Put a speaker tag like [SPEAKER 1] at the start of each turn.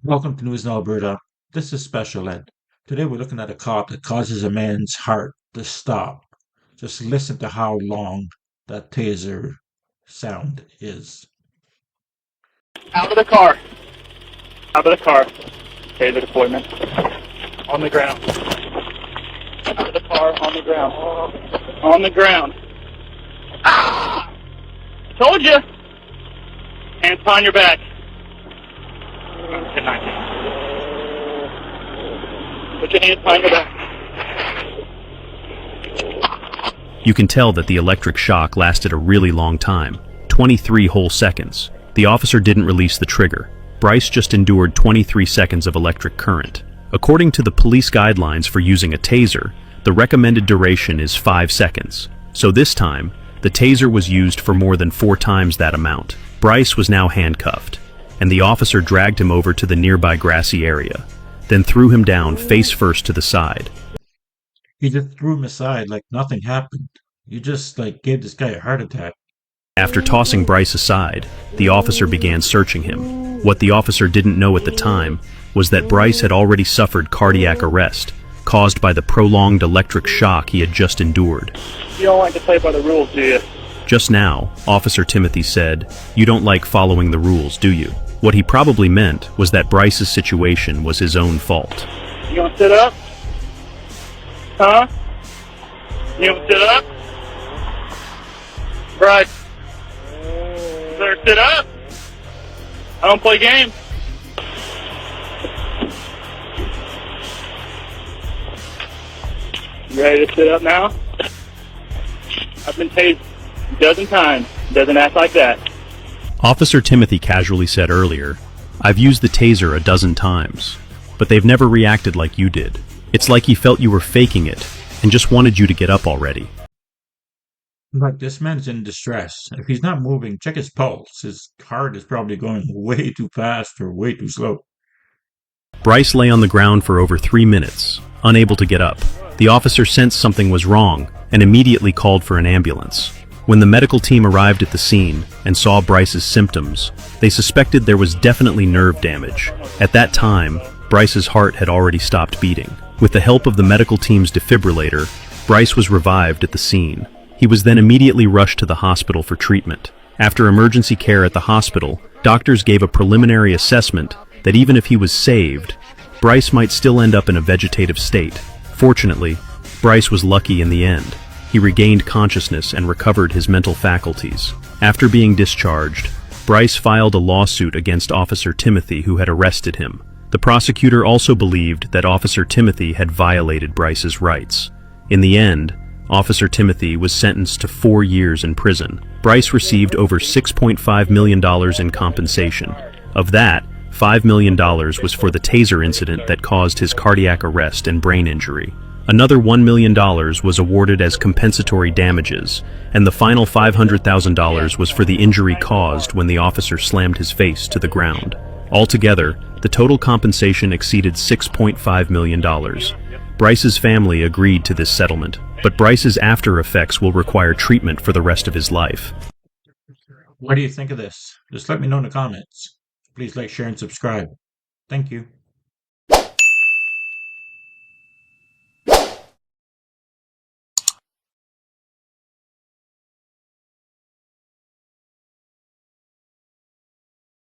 [SPEAKER 1] Welcome to News in Alberta. This is Special Ed. Today we're looking at a cop that causes a man's heart to stop. Just listen to how long that taser sound is.
[SPEAKER 2] Out of the car. Out of the car. Taser deployment. On the ground. Out of the car, on the ground. On the ground. Ah! Told you. Hands behind your back. Good night. Put your hands behind your back.
[SPEAKER 3] You can tell that the electric shock lasted a really long time, 23 whole seconds. The officer didn't release the trigger. Bryce just endured 23 seconds of electric current. According to the police guidelines for using a taser, the recommended duration is 5 seconds. So this time, the taser was used for more than 4 times that amount. Bryce was now handcuffed, and the officer dragged him over to the nearby grassy area, then threw him down face first to the side.
[SPEAKER 1] He just threw him aside like nothing happened. You just gave this guy a heart attack.
[SPEAKER 3] After tossing Bryce aside, the officer began searching him. What the officer didn't know at the time was that Bryce had already suffered cardiac arrest, caused by the prolonged electric shock he had just endured.
[SPEAKER 2] You don't like to play by the rules, do you?
[SPEAKER 3] Just now, Officer Timothy said, "You don't like following the rules, do you?" What he probably meant was that Bryce's situation was his own fault.
[SPEAKER 2] You gonna sit up? Huh? You gonna sit up? Bryce. You better sit up. I don't play games. You ready to sit up now? I've been tased a dozen times. Doesn't act like that.
[SPEAKER 3] Officer Timothy casually said earlier, "I've used the taser a dozen times, but they've never reacted like you did. It's like he felt you were faking it and just wanted you to get up already."
[SPEAKER 1] Like, this man's in distress. If he's not moving, check his pulse. His heart is probably going way too fast or way too slow.
[SPEAKER 3] Bryce lay on the ground for over 3 minutes, unable to get up. The officer sensed something was wrong and immediately called for an ambulance. When the medical team arrived at the scene and saw Bryce's symptoms, they suspected there was definitely nerve damage. At that time, Bryce's heart had already stopped beating. With the help of the medical team's defibrillator, Bryce was revived at the scene. He was then immediately rushed to the hospital for treatment. After emergency care at the hospital, doctors gave a preliminary assessment that even if he was saved, Bryce might still end up in a vegetative state. Fortunately, Bryce was lucky in the end. He regained consciousness and recovered his mental faculties. After being discharged, Bryce filed a lawsuit against Officer Timothy, who had arrested him. The prosecutor also believed that Officer Timothy had violated Bryce's rights. In the end, Officer Timothy was sentenced to 4 years in prison. Bryce received over $6.5 million in compensation. Of that, $5 million was for the taser incident that caused his cardiac arrest and brain injury. Another $1 million was awarded as compensatory damages, and the final $500,000 was for the injury caused when the officer slammed his face to the ground. Altogether, the total compensation exceeded $6.5 million. Bryce's family agreed to this settlement, but Bryce's after effects will require treatment for the rest of his life.
[SPEAKER 1] What do you think of this? Just let me know in the comments. Please like, share, and subscribe. Thank you.